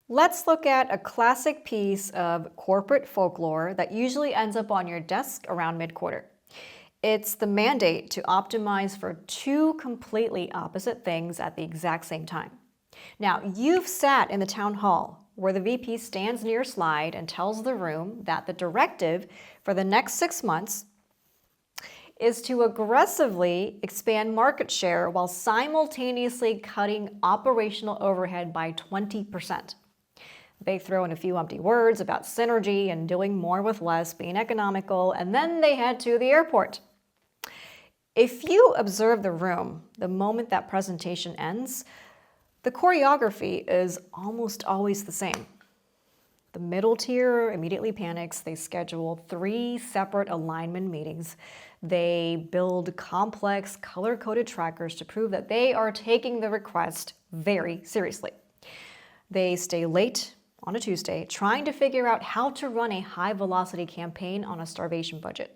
Let's look at a classic piece of corporate folklore that usually ends up on your desk around mid-quarter. It's the mandate to optimize for two completely opposite things at the exact same time. Now, you've sat in the town hall where the VP stands near your slide and tells the room that the directive for the next 6 months is to aggressively expand market share while simultaneously cutting operational overhead by 20%. They throw in a few empty words about synergy and doing more with less, being economical, and then they head to the airport. If you observe the room the moment that presentation ends, the choreography is almost always the same. The middle tier immediately panics. They schedule 3 separate alignment meetings. They build complex color-coded trackers to prove that they are taking the request very seriously. They stay late on a Tuesday trying to figure out how to run a high-velocity campaign on a starvation budget.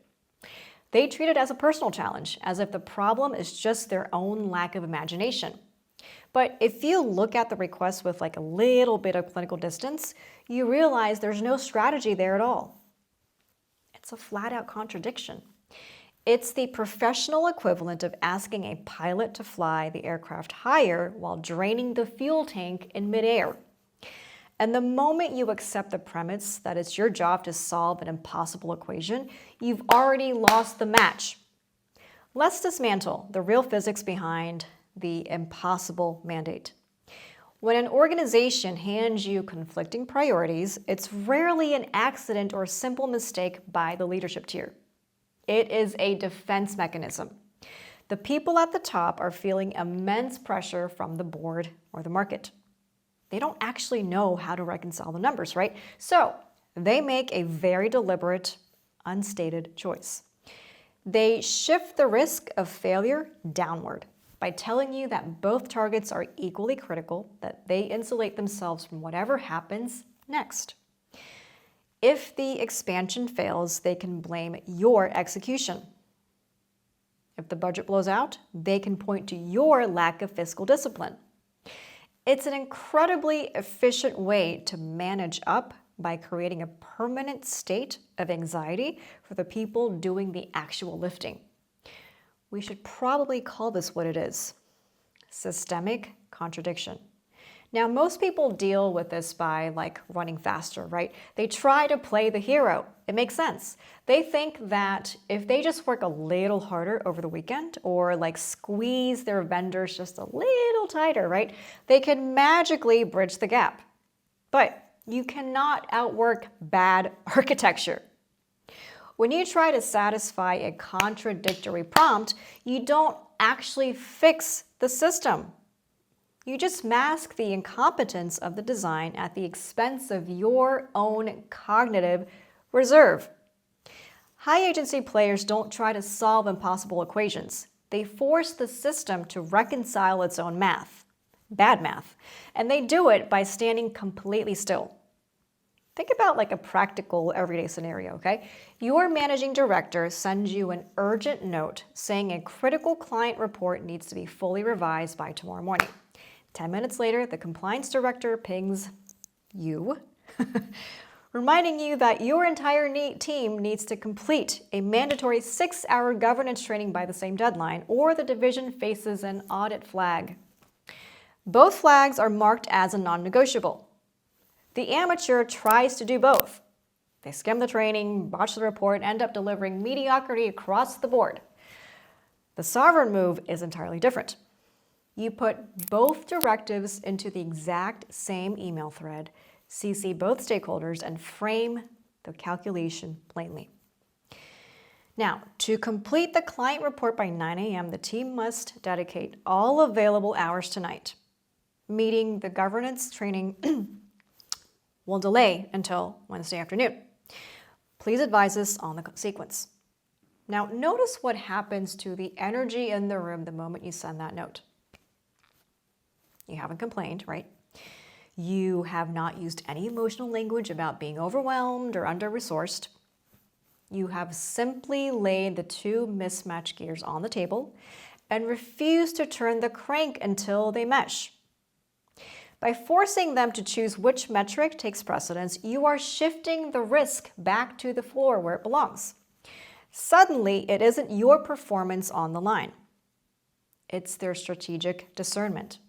They treat it as a personal challenge, as if the problem is just their own lack of imagination. But if you look at the request with like a little bit of clinical distance, you realize there's no strategy there at all. It's a flat-out contradiction. It's the professional equivalent of asking a pilot to fly the aircraft higher while draining the fuel tank in midair. And the moment you accept the premise that it's your job to solve an impossible equation, you've already lost the match. Let's dismantle the real physics behind the impossible mandate. When an organization hands you conflicting priorities, it's rarely an accident or simple mistake by the leadership tier. It is a defense mechanism. The people at the top are feeling immense pressure from the board or the market. They don't actually know how to reconcile the numbers, right? So they make a very deliberate, unstated choice. They shift the risk of failure downward by telling you that both targets are equally critical, that they insulate themselves from whatever happens next. If the expansion fails, they can blame your execution. If the budget blows out, they can point to your lack of fiscal discipline. It's an incredibly efficient way to manage up by creating a permanent state of anxiety for the people doing the actual lifting. We should probably call this what it is: systemic contradiction. Now, most people deal with this by running faster, right? They try to play the hero. It makes sense. They think that if they just work a little harder over the weekend or squeeze their vendors just a little tighter, right? They can magically bridge the gap. But you cannot outwork bad architecture. When you try to satisfy a contradictory prompt, you don't actually fix the system. You just mask the incompetence of the design at the expense of your own cognitive reserve. High agency players don't try to solve impossible equations. They force the system to reconcile its own math, bad math, and they do it by standing completely still. Think about a practical everyday scenario, okay? Your managing director sends you an urgent note saying a critical client report needs to be fully revised by tomorrow morning. 10 minutes later, the compliance director pings you, reminding you that your entire team needs to complete a mandatory 6-hour governance training by the same deadline, or the division faces an audit flag. Both flags are marked as a non-negotiable. The amateur tries to do both. They skim the training, botch the report, end up delivering mediocrity across the board. The sovereign move is entirely different. You put both directives into the exact same email thread, CC both stakeholders, and frame the calculation plainly. Now, to complete the client report by 9 a.m., the team must dedicate all available hours tonight. Meeting the governance training will delay until Wednesday afternoon. Please advise us on the sequence. Now, notice what happens to the energy in the room the moment you send that note. You haven't complained, right? You have not used any emotional language about being overwhelmed or under-resourced. You have simply laid the two mismatched gears on the table and refused to turn the crank until they mesh. By forcing them to choose which metric takes precedence, you are shifting the risk back to the floor where it belongs. Suddenly, it isn't your performance on the line. It's their strategic discernment.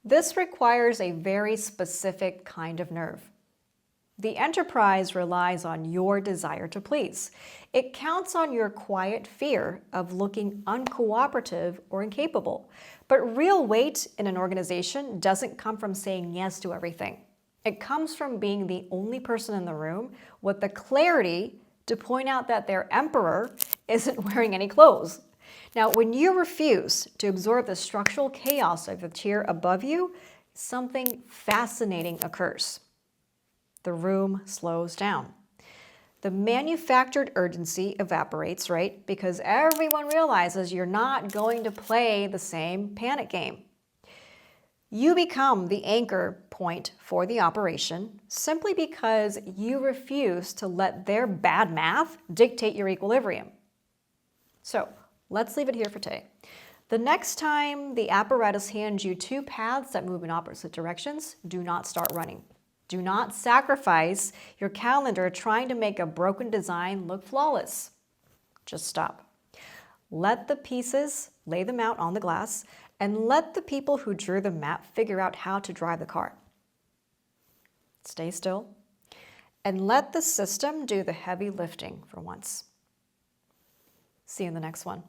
This requires a very specific kind of nerve. The enterprise relies on your desire to please. It counts on your quiet fear of looking uncooperative or incapable. But real weight in an organization doesn't come from saying yes to everything. It comes from being the only person in the room with the clarity to point out that their emperor isn't wearing any clothes. Now, when you refuse to absorb the structural chaos of the tier above you, something fascinating occurs. The room slows down. The manufactured urgency evaporates, right? Because everyone realizes you're not going to play the same panic game. You become the anchor point for the operation simply because you refuse to let their bad math dictate your equilibrium. So let's leave it here for today. The next time the apparatus hands you two paths that move in opposite directions, do not start running. Do not sacrifice your calendar trying to make a broken design look flawless. Just stop. Let the pieces, lay them out on the glass, and let the people who drew the map figure out how to drive the car. Stay still, and let the system do the heavy lifting for once. See you in the next one.